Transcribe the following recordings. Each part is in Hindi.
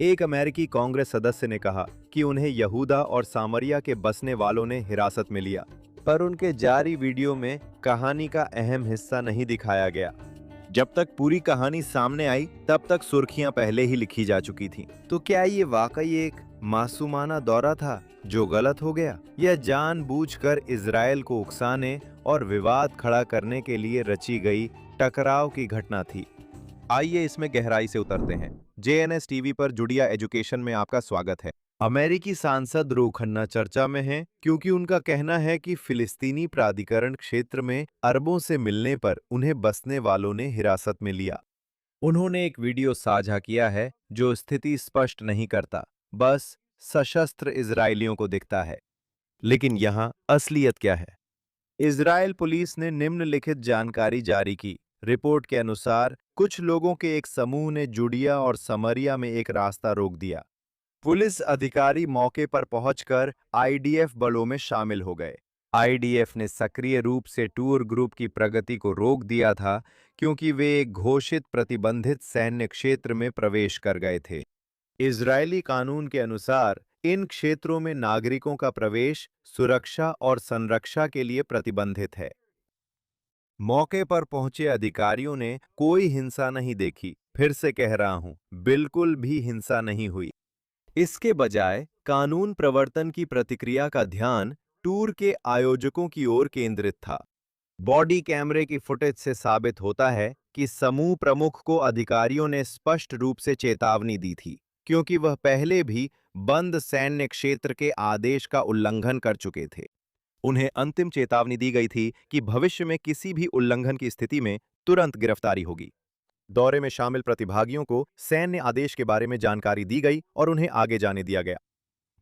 एक अमेरिकी कांग्रेस सदस्य ने कहा कि उन्हें यहूदा और सामरिया के बसने वालों ने हिरासत में लिया, पर उनके जारी वीडियो में कहानी का अहम हिस्सा नहीं दिखाया गया। जब तक पूरी कहानी सामने आई, तब तक सुर्खियां पहले ही लिखी जा चुकी थीं। तो क्या ये वाकई एक मासूमाना दौरा था जो गलत हो गया, या जानबूझकर इजराइल को उकसाने और विवाद खड़ा करने के लिए रची गई टकराव की घटना थी? आइए इसमें गहराई से उतरते हैं। जेएनएस टीवी पर जुड़िया एजुकेशन में आपका स्वागत है। अमेरिकी सांसद रू खन्ना चर्चा में हैं क्योंकि उनका कहना है कि फिलिस्तीनी प्राधिकरण क्षेत्र में अरबों से मिलने पर उन्हें बसने वालों ने हिरासत में लिया। उन्होंने एक वीडियो साझा किया है जो स्थिति स्पष्ट नहीं करता, बस सशस्त्र इजरायलियों को दिखता है। लेकिन यहाँ असलियत क्या है? इजराइल पुलिस ने निम्नलिखित जानकारी जारी की। रिपोर्ट के अनुसार कुछ लोगों के एक समूह ने जुडिया और समरिया में एक रास्ता रोक दिया। पुलिस अधिकारी मौके पर पहुंचकर आईडीएफ बलों में शामिल हो गए। आईडीएफ ने सक्रिय रूप से टूर ग्रुप की प्रगति को रोक दिया था क्योंकि वे एक घोषित प्रतिबंधित सैन्य क्षेत्र में प्रवेश कर गए थे। इजरायली कानून के अनुसार इन क्षेत्रों में नागरिकों का प्रवेश सुरक्षा और संरक्षा के लिए प्रतिबंधित है। मौके पर पहुंचे अधिकारियों ने कोई हिंसा नहीं देखी। फिर से कह रहा हूं, बिल्कुल भी हिंसा नहीं हुई। इसके बजाय कानून प्रवर्तन की प्रतिक्रिया का ध्यान टूर के आयोजकों की ओर केंद्रित था। बॉडी कैमरे की फुटेज से साबित होता है कि समूह प्रमुख को अधिकारियों ने स्पष्ट रूप से चेतावनी दी थी, क्योंकि वह पहले भी बंद सैन्य क्षेत्र के आदेश का उल्लंघन कर चुके थे। उन्हें अंतिम चेतावनी दी गई थी कि भविष्य में किसी भी उल्लंघन की स्थिति में तुरंत गिरफ्तारी होगी। दौरे में शामिल प्रतिभागियों को सैन्य आदेश के बारे में जानकारी दी गई और उन्हें आगे जाने दिया गया।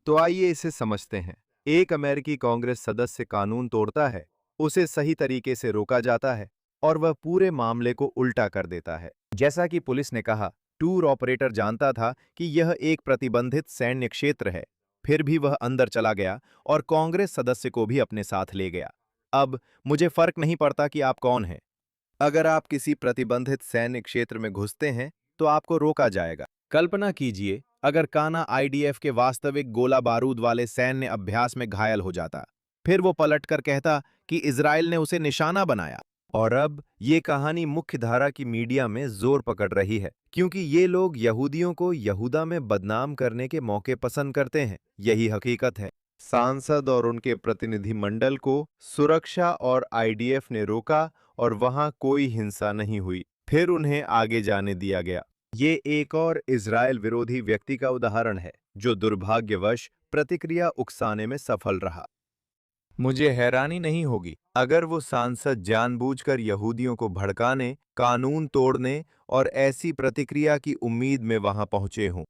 तो आइए इसे समझते हैं। एक अमेरिकी कांग्रेस सदस्य कानून तोड़ता है, उसे सही तरीके से रोका जाता है और वह पूरे मामले को उल्टा कर देता है। जैसा कि पुलिस ने कहा, टूर ऑपरेटर जानता था कि यह एक प्रतिबंधित सैन्य क्षेत्र है, फिर भी वह अंदर चला गया और कांग्रेस सदस्य को भी अपने साथ ले गया। अब मुझे फर्क नहीं पड़ता कि आप कौन हैं। अगर आप किसी प्रतिबंधित सैन्य क्षेत्र में घुसते हैं तो आपको रोका जाएगा। कल्पना कीजिए अगर काना आईडीएफ के वास्तविक गोला बारूद वाले सैन्य अभ्यास में घायल हो जाता, फिर वो पलटकर कहता कि इजराइल ने उसे निशाना बनाया। और अब ये कहानी मुख्यधारा की मीडिया में जोर पकड़ रही है क्योंकि ये लोग यहूदियों को यहूदा में बदनाम करने के मौके पसंद करते हैं। यही हकीकत है। सांसद और उनके प्रतिनिधिमंडल को सुरक्षा और आईडीएफ ने रोका और वहां कोई हिंसा नहीं हुई। फिर उन्हें आगे जाने दिया गया। ये एक और इजराइल विरोधी व्यक्ति का उदाहरण है जो दुर्भाग्यवश प्रतिक्रिया उकसाने में सफल रहा। मुझे हैरानी नहीं होगी अगर वो सांसद जानबूझकर यहूदियों को भड़काने, कानून तोड़ने और ऐसी प्रतिक्रिया की उम्मीद में वहां पहुंचे हों।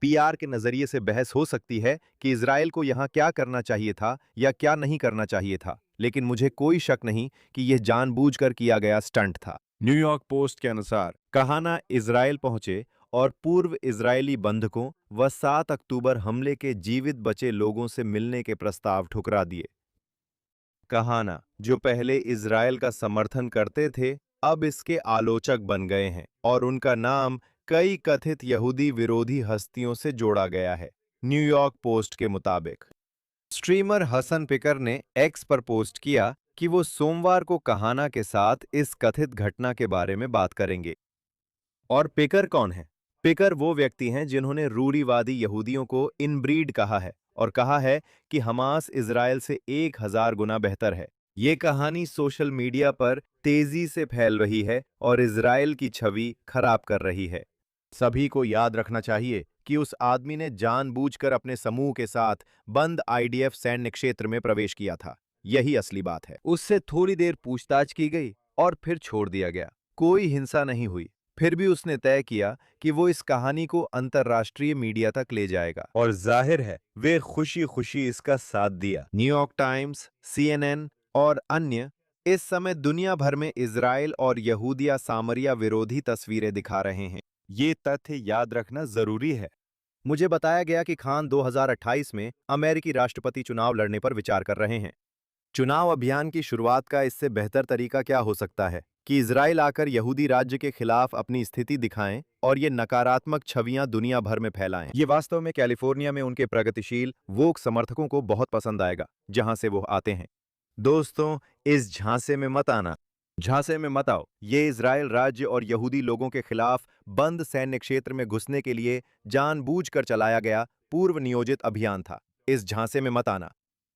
पीआर के नजरिए से बहस हो सकती है कि इजराइल को यहां क्या करना चाहिए था या क्या नहीं करना चाहिए था, लेकिन मुझे कोई शक नहीं कि यह जानबूझकर किया गया स्टंट था। न्यूयॉर्क पोस्ट के अनुसार कहाना इजराइल पहुंचे और पूर्व इजरायली बंधकों व 7 अक्टूबर हमले के जीवित बचे लोगों से मिलने के प्रस्ताव ठुकरा दिए। कहाना, जो पहले इजराइल का समर्थन करते थे, अब इसके आलोचक बन गए हैं और उनका नाम कई कथित यहूदी विरोधी हस्तियों से जोड़ा गया है। न्यूयॉर्क पोस्ट के मुताबिक स्ट्रीमर हसन पिकर ने एक्स पर पोस्ट किया कि वो सोमवार को कहाना के साथ इस कथित घटना के बारे में बात करेंगे। और पिकर कौन है? पिकर वो व्यक्ति हैं जिन्होंने रूढ़िवादी यहूदियों को इनब्रीड कहा है और कहा है कि हमास इजराइल से 1000 गुना बेहतर है। ये कहानी सोशल मीडिया पर तेजी से फैल रही है और इजराइल की छवि खराब कर रही है। सभी को याद रखना चाहिए कि उस आदमी ने जानबूझकर अपने समूह के साथ बंद आईडीएफ सैन्य क्षेत्र में प्रवेश किया था। यही असली बात है। उससे थोड़ी देर पूछताछ की गई और फिर छोड़ दिया गया। कोई हिंसा नहीं हुई। फिर भी उसने तय किया कि वो इस कहानी को अंतर्राष्ट्रीय मीडिया तक ले जाएगा और जाहिर है वे खुशी खुशी इसका साथ दिया। न्यूयॉर्क टाइम्स, सीएनएन और अन्य इस समय दुनिया भर में इजराइल और यहूदिया सामरिया विरोधी तस्वीरें दिखा रहे हैं। ये तथ्य याद रखना जरूरी है। मुझे बताया गया कि खान 2028 में अमेरिकी राष्ट्रपति चुनाव लड़ने पर विचार कर रहे हैं। चुनाव अभियान की शुरुआत का इससे बेहतर तरीका क्या हो सकता है? कि इजराइल आकर यहूदी राज्य के खिलाफ अपनी स्थिति दिखाएं और ये नकारात्मक छवियां दुनिया भर में फैलाएं। ये वास्तव में कैलिफोर्निया में उनके प्रगतिशील वोक समर्थकों को बहुत पसंद आएगा, जहां से वो आते हैं। दोस्तों, इस झांसे में मत आना। झांसे में मत आओ। ये इजराइल राज्य और यहूदी लोगों के खिलाफ बंद सैन्य क्षेत्र में घुसने के लिए जानबूझकर चलाया गया पूर्व नियोजित अभियान था। इस झांसे में मत आना।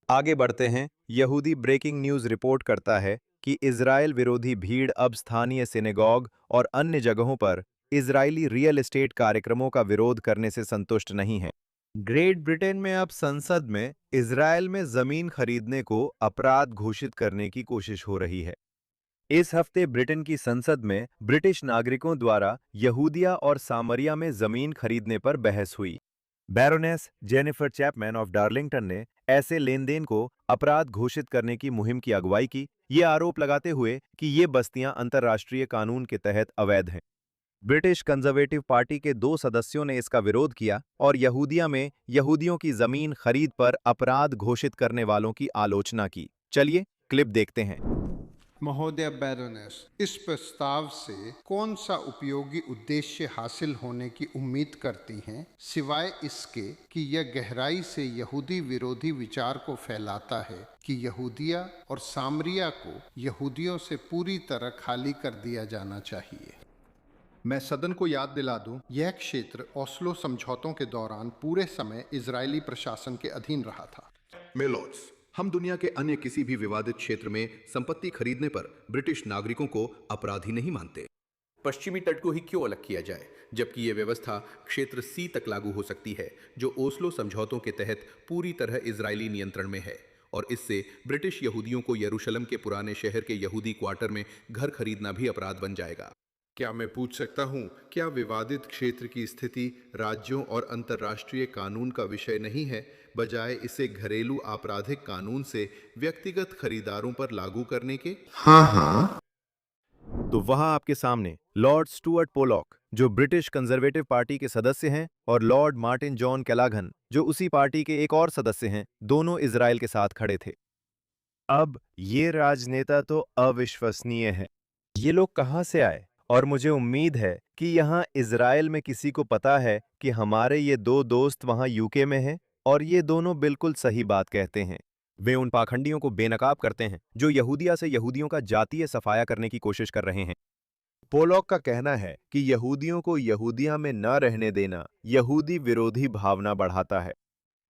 आगे बढ़ते हैं। यहूदी ब्रेकिंग न्यूज रिपोर्ट करता है कि इजराइल विरोधी भीड़ अब स्थानीय सिनेगॉग और अन्य जगहों पर इजरायली रियल एस्टेट कार्यक्रमों का विरोध करने से संतुष्ट नहीं है। ग्रेट ब्रिटेन में अब संसद में इजराइल में जमीन खरीदने को अपराध घोषित करने की कोशिश हो रही है। इस हफ्ते ब्रिटेन की संसद में ब्रिटिश नागरिकों द्वारा यहूदिया और सामरिया में जमीन खरीदने पर बहस हुई। Baroness Jennifer Chapman of Darlington ने ऐसे लेनदेन को अपराध घोषित करने की मुहिम की अगुवाई की, ये आरोप लगाते हुए कि ये बस्तियां अंतर्राष्ट्रीय कानून के तहत अवैध हैं। ब्रिटिश कंजर्वेटिव पार्टी के 2 सदस्यों ने इसका विरोध किया और यहूदिया में यहूदियों की जमीन खरीद पर अपराध घोषित करने वालों की आलोचना की। चलिए क्लिप देखते हैं। महोदय बैरोनेस, इस प्रस्ताव से कौन सा उपयोगी उद्देश्य हासिल होने की उम्मीद करती हैं, सिवाय इसके कि यह गहराई से यहूदी विरोधी विचार को फैलाता है कि यहूदिया और सामरिया को यहूदियों से पूरी तरह खाली कर दिया जाना चाहिए। मैं सदन को याद दिला दूं, यह क्षेत्र ओस्लो समझौतों के दौरान पूरे समय इजरायली प्रशासन के अधीन रहा था। मेलोड्स, हम दुनिया के अन्य किसी भी विवादित क्षेत्र में संपत्ति खरीदने पर ब्रिटिश नागरिकों को अपराधी नहीं मानते। पश्चिमी तट को ही क्यों अलग किया जाए, जबकि यह व्यवस्था क्षेत्र सी तक लागू हो सकती है, जो ओस्लो समझौतों के तहत पूरी तरह इजरायली नियंत्रण में है, और इससे ब्रिटिश यहूदियों को यरूशलेम के पुराने शहर के यहूदी क्वार्टर में घर खरीदना भी अपराध बन जाएगा। क्या मैं पूछ सकता हूँ, क्या विवादित क्षेत्र की स्थिति राज्यों और अंतर्राष्ट्रीय कानून का विषय नहीं है, बजाय इसे घरेलू आपराधिक कानून से व्यक्तिगत खरीदारों पर लागू करने के? हाँ। तो वहां आपके सामने लॉर्ड स्टुअर्ट पोलॉक, जो ब्रिटिश कंजर्वेटिव पार्टी के सदस्य हैं, और लॉर्ड मार्टिन जॉन कैलाघन, जो उसी पार्टी के एक और सदस्य हैं, दोनों इजराइल के साथ खड़े थे। अब ये राजनेता तो अविश्वसनीय है। ये लोग कहां से आए? और मुझे उम्मीद है कि यहाँ इजराइल में किसी को पता है कि हमारे ये 2 दोस्त वहाँ यूके में हैं और ये दोनों बिल्कुल सही बात कहते हैं। वे उन पाखंडियों को बेनकाब करते हैं जो यहूदिया से यहूदियों का जातीय सफाया करने की कोशिश कर रहे हैं। पोलॉक का कहना है कि यहूदियों को यहूदिया में न रहने देना यहूदी विरोधी भावना बढ़ाता है।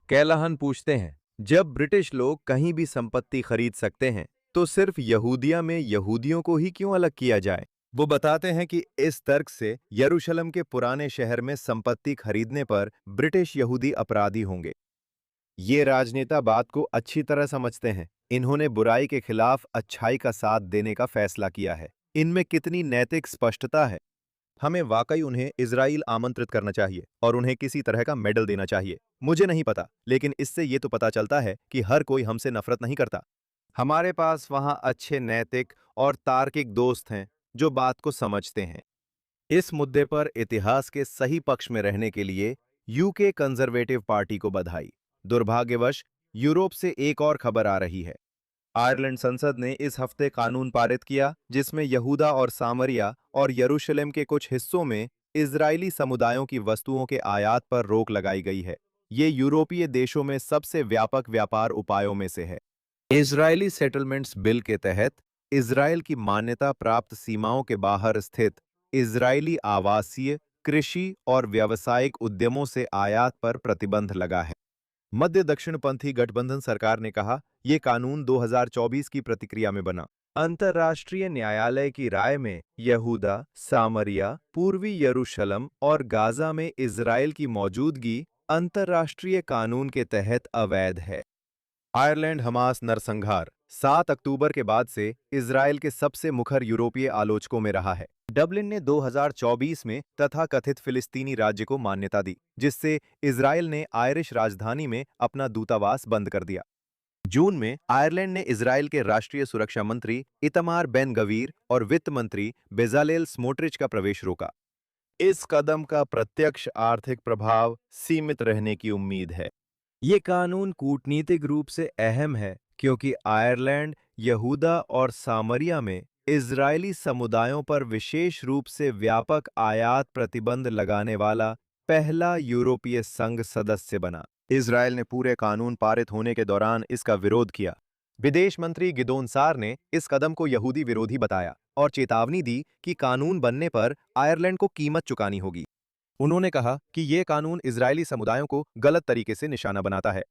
कैलाहन पूछते हैं, जब ब्रिटिश लोग कहीं भी संपत्ति खरीद सकते हैं तो सिर्फ यहूदिया में यहूदियों को ही क्यों अलग किया जाए? वो बताते हैं कि इस तर्क से यरूशलेम के पुराने शहर में संपत्ति खरीदने पर ब्रिटिश यहूदी अपराधी होंगे। ये राजनेता बात को अच्छी तरह समझते हैं। इन्होंने बुराई के खिलाफ अच्छाई का साथ देने का फैसला किया है। इनमें कितनी नैतिक स्पष्टता है। हमें वाकई उन्हें इजराइल आमंत्रित करना चाहिए और उन्हें किसी तरह का मेडल देना चाहिए। मुझे नहीं पता, लेकिन इससे ये तो पता चलता है कि हर कोई हमसे नफरत नहीं करता। हमारे पास वहाँ अच्छे नैतिक और तार्किक दोस्त हैं जो बात को समझते हैं। इस मुद्दे पर इतिहास के सही पक्ष में रहने के लिए यूके कंजर्वेटिव पार्टी को बधाई। दुर्भाग्यवश यूरोप से एक और खबर आ रही है। आयरलैंड संसद ने इस हफ्ते कानून पारित किया जिसमें यहूदा और सामरिया और यरूशलेम के कुछ हिस्सों में इजरायली समुदायों की वस्तुओं के आयात पर रोक लगाई गई है। ये यूरोपीय देशों में सबसे व्यापक व्यापार उपायों में से है। इजरायली सेटलमेंट्स बिल के तहत इजरायल की मान्यता प्राप्त सीमाओं के बाहर स्थित इजरायली आवासीय, कृषि और व्यावसायिक उद्यमों से आयात पर प्रतिबंध लगा है। मध्य दक्षिणपंथी गठबंधन सरकार ने कहा, यह कानून 2024 की प्रतिक्रिया में बना। अंतर्राष्ट्रीय न्यायालय की राय में यहूदा, सामरिया, पूर्वी यरूशलेम और गाजा में इजरायल की मौजूदगी अंतर्राष्ट्रीय कानून के तहत अवैध है। आयरलैंड हमास नरसंहार 7 अक्टूबर के बाद से इजरायल के सबसे मुखर यूरोपीय आलोचकों में रहा है। डबलिन ने 2024 में तथाकथित फिलिस्तीनी राज्य को मान्यता दी, जिससे इजरायल ने आयरिश राजधानी में अपना दूतावास बंद कर दिया। जून में आयरलैंड ने इजरायल के राष्ट्रीय सुरक्षा मंत्री इतमार बेन गवीर और वित्त मंत्री बेजालेल स्मोट्रिच का प्रवेश रोका। इस कदम का प्रत्यक्ष आर्थिक प्रभाव सीमित रहने की उम्मीद है। ये कानून कूटनीतिक रूप से अहम है क्योंकि आयरलैंड यहूदा और सामरिया में इजरायली समुदायों पर विशेष रूप से व्यापक आयात प्रतिबंध लगाने वाला पहला यूरोपीय संघ सदस्य बना। इजरायल ने पूरे कानून पारित होने के दौरान इसका विरोध किया। विदेश मंत्री गिदोन सार ने इस कदम को यहूदी विरोधी बताया और चेतावनी दी कि कानून बनने पर आयरलैंड को कीमत चुकानी होगी। उन्होंने कहा कि ये कानून इजरायली समुदायों को गलत तरीके से निशाना बनाता है।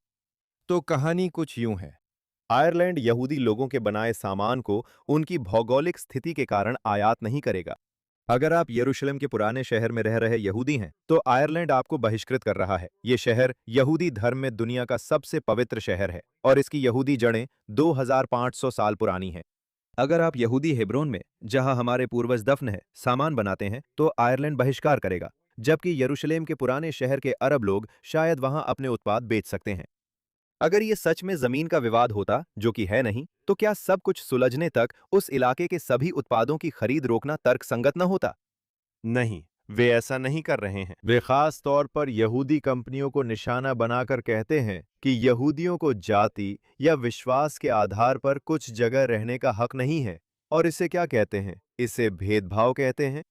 तो कहानी कुछ यूं है। आयरलैंड यहूदी लोगों के बनाए सामान को उनकी भौगोलिक स्थिति के कारण आयात नहीं करेगा। अगर आप यरूशलेम के पुराने शहर में रह रहे यहूदी हैं, तो आयरलैंड आपको बहिष्कृत कर रहा है। ये शहर यहूदी धर्म में दुनिया का सबसे पवित्र शहर है और इसकी यहूदी जड़ें 2500 साल पुरानी हैं। अगर आप यहूदी हेब्रोन में, जहां हमारे पूर्वज दफन है, सामान बनाते हैं, तो आयरलैंड बहिष्कार करेगा, जबकि यरूशलेम के पुराने शहर के अरब लोग शायद वहां अपने उत्पाद बेच सकते हैं। अगर ये सच में जमीन का विवाद होता, जो कि है नहीं, तो क्या सब कुछ सुलझने तक उस इलाके के सभी उत्पादों की खरीद रोकना तर्कसंगत न होता? नहीं, वे ऐसा नहीं कर रहे हैं। वे खास तौर पर यहूदी कंपनियों को निशाना बनाकर कहते हैं कि यहूदियों को जाति या विश्वास के आधार पर कुछ जगह रहने का हक नहीं है। और इसे क्या कहते हैं? इसे भेदभाव कहते हैं।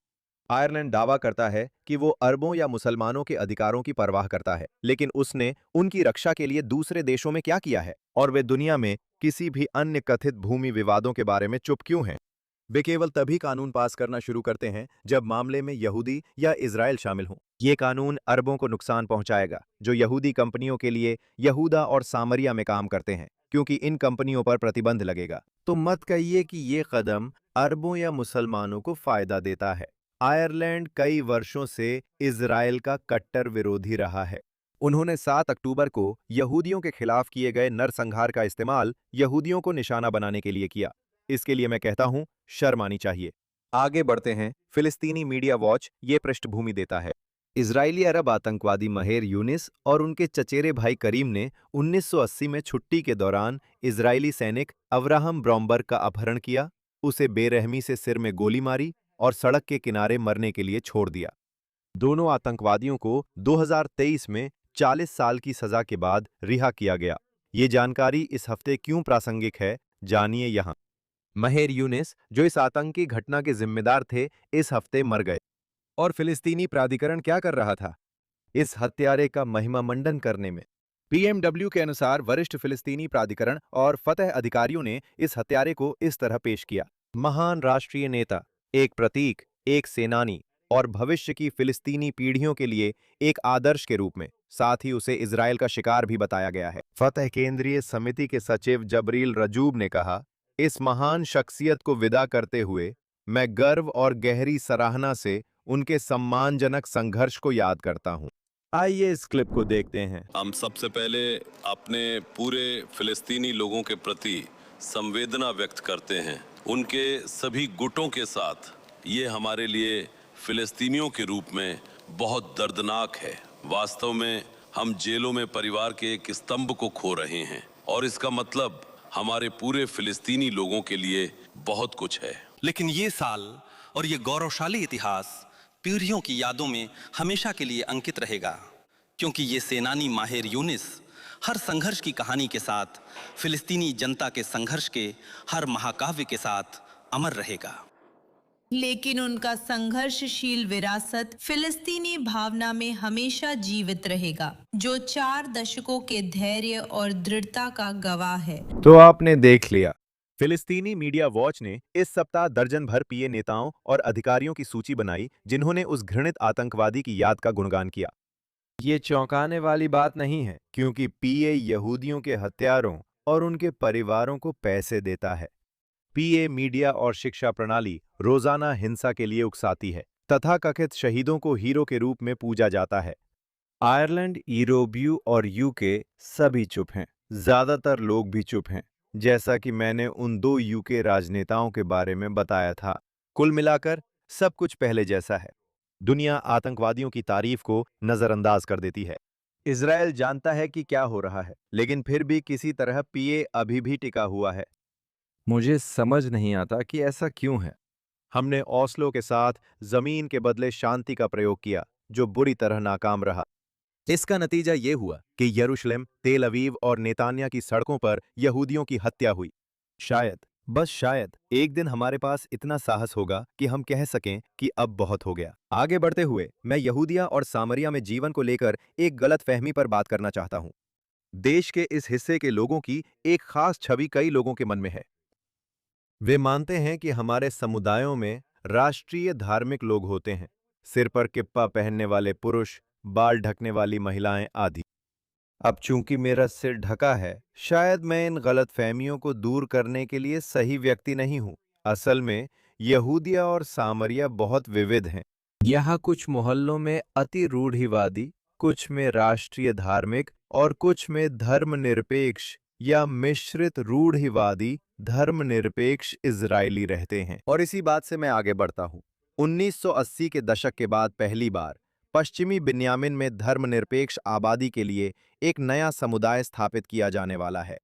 आयरलैंड दावा करता है कि वो अरबों या मुसलमानों के अधिकारों की परवाह करता है, लेकिन उसने उनकी रक्षा के लिए दूसरे देशों में क्या किया है? और वे दुनिया में किसी भी अन्य कथित भूमि विवादों के बारे में चुप क्यों हैं? वे केवल तभी कानून पास करना शुरू करते हैं जब मामले में यहूदी या इजराइल शामिल हों। ये कानून अरबों को नुकसान पहुंचाएगा, जो यहूदी कंपनियों के लिए यहूदा और सामरिया में काम करते हैं, क्योंकि इन कंपनियों पर प्रतिबंध लगेगा। तो मत कहिए कि ये कदम अरबों या मुसलमानों को फायदा देता है। आयरलैंड कई वर्षों से इजराइल का कट्टर विरोधी रहा है। उन्होंने 7 अक्टूबर को यहूदियों के खिलाफ किए गए नरसंहार का इस्तेमाल यहूदियों को निशाना बनाने के लिए किया। इसके लिए मैं कहता हूं, शर्म आनी चाहिए। आगे बढ़ते हैं। फिलिस्तीनी मीडिया वॉच ये पृष्ठभूमि देता है। इजरायली अरब आतंकवादी महेर यूनिस और उनके चचेरे भाई करीम ने 1980 में छुट्टी के दौरान इजरायली सैनिक अब्राहम ब्रॉम्बर्ग का अपहरण किया, उसे बेरहमी से सिर में गोली मारी और सड़क के किनारे मरने के लिए छोड़ दिया। दोनों आतंकवादियों को 2023 में 40 साल की सजा के बाद रिहा किया गया। ये जानकारी इस हफ्ते क्यों प्रासंगिक है, जानिए यहाँ। महेर यूनिस, जो इस आतंकी घटना के जिम्मेदार थे, इस हफ्ते मर गए। और फिलिस्तीनी प्राधिकरण क्या कर रहा था? इस हत्यारे का महिमा मंडन करने में। पीएमडब्ल्यू के अनुसार वरिष्ठ फिलिस्तीनी प्राधिकरण और फतह अधिकारियों ने इस हत्यारे को इस तरह पेश किया। महान राष्ट्रीय नेता, एक प्रतीक, एक सेनानी और भविष्य की फिलिस्तीनी पीढ़ियों के लिए एक आदर्श के रूप में। साथ ही उसे इजरायल का शिकार भी बताया गया है। फतह केंद्रीय समिति के सचिव जबरील रजूब ने कहा, इस महान शख्सियत को विदा करते हुए मैं गर्व और गहरी सराहना से उनके सम्मानजनक संघर्ष को याद करता हूं। आइए इस क्लिप को देखते हैं। हम सबसे पहले अपने पूरे फिलिस्तीनी लोगों के प्रति संवेदना व्यक्त करते हैं। उनके सभी गुटों के साथ ये हमारे लिए फिलिस्तीनियों के रूप में बहुत दर्दनाक है। वास्तव में हम जेलों में परिवार के एक स्तंभ को खो रहे हैं और इसका मतलब हमारे पूरे फिलिस्तीनी लोगों के लिए बहुत कुछ है। लेकिन ये साल और ये गौरवशाली इतिहास पीढ़ियों की यादों में हमेशा के लिए अंकित रहेगा, क्योंकि ये सेनानी माहिर यूनिस हर संघर्ष की कहानी के साथ, फिलिस्तीनी जनता के संघर्ष के हर महाकाव्य के साथ अमर रहेगा। लेकिन उनका संघर्षशील विरासत फिलिस्तीनी भावना में हमेशा जीवित रहेगा, जो 4 दशकों के धैर्य और दृढ़ता का गवाह है। तो आपने देख लिया। फिलिस्तीनी मीडिया वॉच ने इस सप्ताह दर्जन भर पीए नेताओं और अधिकारियों की सूची बनाई, जिन्होंने उस घृणित आतंकवादी की याद का गुणगान किया। ये चौंकाने वाली बात नहीं है, क्योंकि पीए यहूदियों के हत्यारों और उनके परिवारों को पैसे देता है। पीए मीडिया और शिक्षा प्रणाली रोजाना हिंसा के लिए उकसाती है। तथाकथित शहीदों को हीरो के रूप में पूजा जाता है। आयरलैंड, यूरोबीयू और यूके सभी चुप हैं। ज्यादातर लोग भी चुप हैं, जैसा कि मैंने उन 2 यूके राजनेताओं के बारे में बताया था। कुल मिलाकर सब कुछ पहले जैसा है। दुनिया आतंकवादियों की तारीफ को नजरअंदाज कर देती है। इजरायल जानता है कि क्या हो रहा है, लेकिन फिर भी किसी तरह पीए अभी भी टिका हुआ है। मुझे समझ नहीं आता कि ऐसा क्यों है। हमने ओस्लो के साथ जमीन के बदले शांति का प्रयोग किया, जो बुरी तरह नाकाम रहा। इसका नतीजा ये हुआ कि यरूशलेम, तेल अवीव और नेतान्या की सड़कों पर यहूदियों की हत्या हुई। शायद बस शायद एक दिन हमारे पास इतना साहस होगा कि हम कह सकें कि अब बहुत हो गया। आगे बढ़ते हुए मैं यहूदिया और सामरिया में जीवन को लेकर एक गलत फहमी पर बात करना चाहता हूं। देश के इस हिस्से के लोगों की एक खास छवि कई लोगों के मन में है। वे मानते हैं कि हमारे समुदायों में राष्ट्रीय धार्मिक लोग होते हैं, सिर पर किप्पा पहनने वाले पुरुष, बाल ढकने वाली महिलाएं आदि। अब चूंकि मेरा सिर ढका है, शायद मैं इन गलतफहमियों को दूर करने के लिए सही व्यक्ति नहीं हूं। असल में यहूदिया और सामरिया बहुत विविध हैं। यहाँ कुछ मोहल्लों में अति रूढ़िवादी, कुछ में राष्ट्रीय धार्मिक और कुछ में धर्मनिरपेक्ष या मिश्रित रूढ़िवादी धर्मनिरपेक्ष इजरायली रहते हैं। और इसी बात से मैं आगे बढ़ता हूं। 1980 के दशक के बाद पहली बार पश्चिमी बिन्यामिन में धर्मनिरपेक्ष आबादी के लिए एक नया समुदाय स्थापित किया जाने वाला है।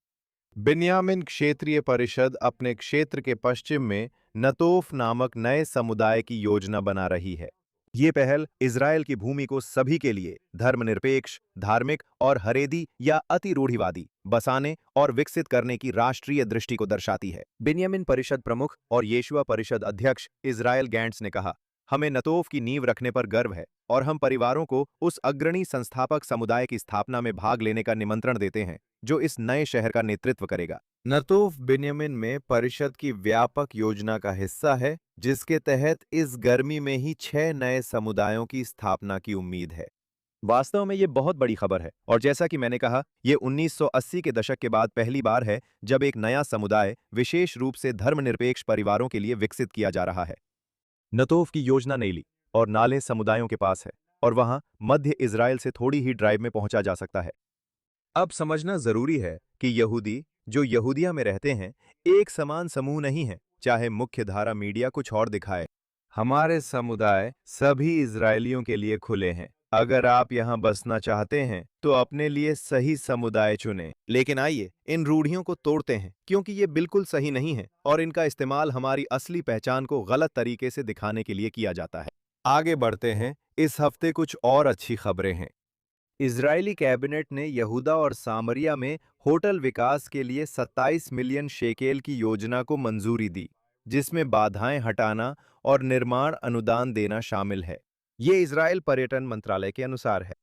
बिन्यामिन क्षेत्रीय परिषद अपने क्षेत्र के पश्चिम में नतोफ नामक नए समुदाय की योजना बना रही है। ये पहल इजरायल की भूमि को सभी के लिए धर्मनिरपेक्ष, धार्मिक और हरेदी या अति रूढ़िवादी बसाने और विकसित करने की राष्ट्रीय दृष्टि को दर्शाती है। बिन्यामिन परिषद प्रमुख और येशुआ परिषद अध्यक्ष इजरायल गैंट्स ने कहा, हमें नतोफ की नींव रखने पर गर्व है और हम परिवारों को उस अग्रणी संस्थापक समुदाय की स्थापना में भाग लेने का निमंत्रण देते हैं जो इस नए शहर का नेतृत्व करेगा। नतोफ बिन्यामिन में परिषद की व्यापक योजना का हिस्सा है, जिसके तहत इस गर्मी में ही 6 नए समुदायों की स्थापना की उम्मीद है। वास्तव में ये बहुत बड़ी खबर है और जैसा कि मैंने कहा, ये 1980 के दशक के बाद पहली बार है जब एक नया समुदाय विशेष रूप से धर्मनिरपेक्ष परिवारों के लिए विकसित किया जा रहा है। नतोफ की योजना नीली और नाले समुदायों के पास है और वहां मध्य इजराइल से थोड़ी ही ड्राइव में पहुंचा जा सकता है। अब समझना जरूरी है कि यहूदी जो यहूदिया में रहते हैं एक समान समूह नहीं है, चाहे मुख्य धारा मीडिया कुछ और दिखाए। हमारे समुदाय सभी इजरायलियों के लिए खुले हैं। अगर आप यहां बसना चाहते हैं तो अपने लिए सही समुदाय चुनें। लेकिन आइए इन रूढ़ियों को तोड़ते हैं, क्योंकि ये बिल्कुल सही नहीं है और इनका इस्तेमाल हमारी असली पहचान को गलत तरीके से दिखाने के लिए किया जाता है। आगे बढ़ते हैं। इस हफ्ते कुछ और अच्छी खबरें हैं। इजरायली कैबिनेट ने यहूदा और सामरिया में होटल विकास के लिए 27 मिलियन शेकेल की योजना को मंजूरी दी, जिसमें बाधाएं हटाना और निर्माण अनुदान देना शामिल है। ये इजरायल पर्यटन मंत्रालय के अनुसार है।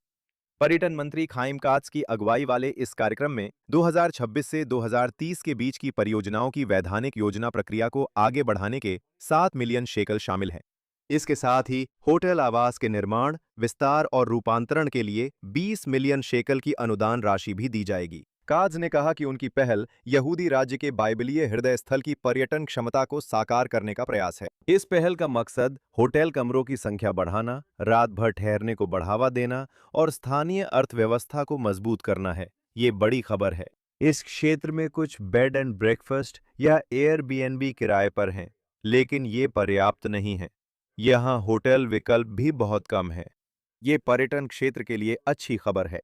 पर्यटन मंत्री खाइम कात्ज की अगुवाई वाले इस कार्यक्रम में 2026 से 2030 के बीच की परियोजनाओं की वैधानिक योजना प्रक्रिया को आगे बढ़ाने के 7 मिलियन शेकल शामिल हैं। इसके साथ ही होटल आवास के निर्माण, विस्तार और रूपांतरण के लिए 20 मिलियन शेकल की अनुदान राशि भी दी जाएगी। काज ने कहा कि उनकी पहल यहूदी राज्य के बाइबलीय हृदय स्थल की पर्यटन क्षमता को साकार करने का प्रयास है। इस पहल का मकसद होटल कमरों की संख्या बढ़ाना, रात भर ठहरने को बढ़ावा देना और स्थानीय अर्थव्यवस्था को मजबूत करना है। ये बड़ी खबर है। इस क्षेत्र में कुछ बेड एंड ब्रेकफास्ट या एयरबीएनबी किराए पर हैं, लेकिन ये पर्याप्त नहीं है। यहाँ होटल विकल्प भी बहुत कम है। ये पर्यटन क्षेत्र के लिए अच्छी खबर है।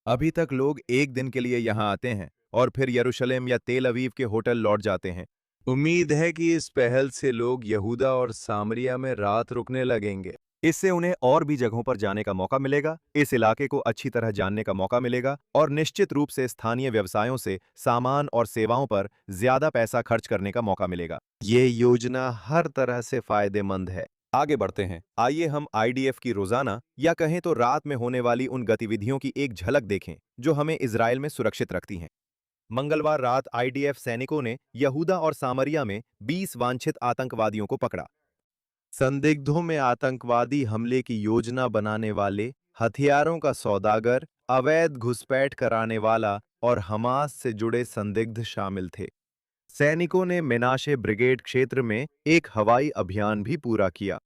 अभी तक लोग एक दिन के लिए यहाँ आते हैं और फिर यरूशलेम या तेल अवीव के होटल लौट जाते हैं। उम्मीद है कि इस पहल से लोग यहूदा और सामरिया में रात रुकने लगेंगे। इससे उन्हें और भी जगहों पर जाने का मौका मिलेगा, इस इलाके को अच्छी तरह जानने का मौका मिलेगा और निश्चित रूप से स्थानीय व्यवसायों से सामान और सेवाओं पर ज्यादा पैसा खर्च करने का मौका मिलेगा। ये योजना हर तरह से फायदेमंद है। आगे बढ़ते हैं। आइए हम आईडीएफ की रोजाना या कहें तो रात में होने वाली उन गतिविधियों की एक झलक देखें जो हमें इजराइल में सुरक्षित रखती हैं। मंगलवार रात आईडीएफ सैनिकों ने यहूदा और सामरिया में 20 वांछित आतंकवादियों को पकड़ा। संदिग्धों में आतंकवादी हमले की योजना बनाने वाले, हथियारों का सौदागर, अवैध घुसपैठ कराने वाला और हमास से जुड़े संदिग्ध शामिल थे। सैनिकों ने मेनाशे ब्रिगेड क्षेत्र में एक हवाई अभियान भी पूरा किया।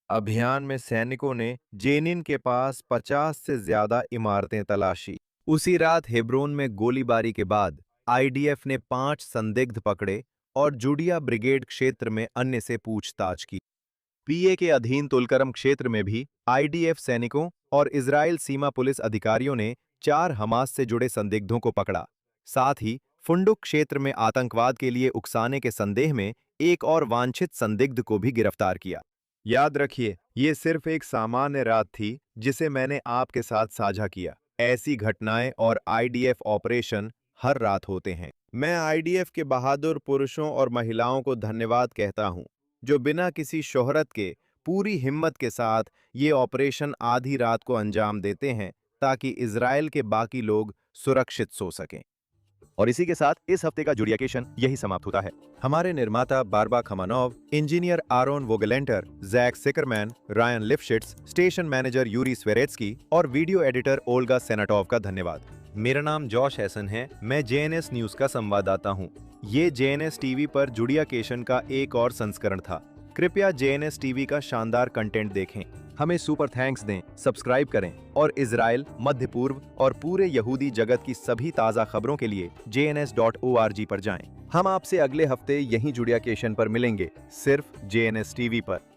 अभियान में सैनिकों ने जेनिन के पास 50 से ज्यादा इमारतें तलाशी। उसी रात हेब्रोन में गोलीबारी के बाद आईडीएफ ने 5 संदिग्ध पकड़े और जुडिया ब्रिगेड क्षेत्र में अन्य से पूछताछ की। पीए के अधीन तुलकरम क्षेत्र में भी आईडीएफ सैनिकों और इजराइल सीमा पुलिस अधिकारियों ने 4 हमास से जुड़े संदिग्धों को पकड़ा। साथ ही फुंडुक क्षेत्र में आतंकवाद के लिए उकसाने के संदेह में एक और वांछित संदिग्ध को भी गिरफ्तार किया। याद रखिए, ये सिर्फ एक सामान्य रात थी जिसे मैंने आपके साथ साझा किया। ऐसी घटनाएं और आईडीएफ ऑपरेशन हर रात होते हैं। मैं आईडीएफ के बहादुर पुरुषों और महिलाओं को धन्यवाद कहता हूं, जो बिना किसी शोहरत के पूरी हिम्मत के साथ ये ऑपरेशन आधी रात को अंजाम देते हैं ताकि इजराइल के बाकी लोग सुरक्षित सो सकें। और इसी के साथ इस हफ्ते का जुडियाकेशन यही समाप्त होता है। हमारे निर्माता Barba Khamanov, engineer Aaron Vogelanter, Jack Sikerman, Ryan Lifshits, station manager Yuri Sveretsky और वीडियो एडिटर ओल्गा सेनाटोव का धन्यवाद। मेरा नाम जॉश हैसन है। मैं जेएनएस न्यूज का संवाददाता हूँ। ये जेएनएस टीवी पर जुडियाकेशन का एक और संस्करण था। कृपया जेएनएस टीवी का शानदार कंटेंट देखें, हमें सुपर थैंक्स दें, सब्सक्राइब करें और इजराइल, मध्य पूर्व और पूरे यहूदी जगत की सभी ताज़ा खबरों के लिए jns.org पर जाएं। हम आपसे अगले हफ्ते यहीं जुडियाकेशन पर मिलेंगे, सिर्फ जेएनएस टीवी पर।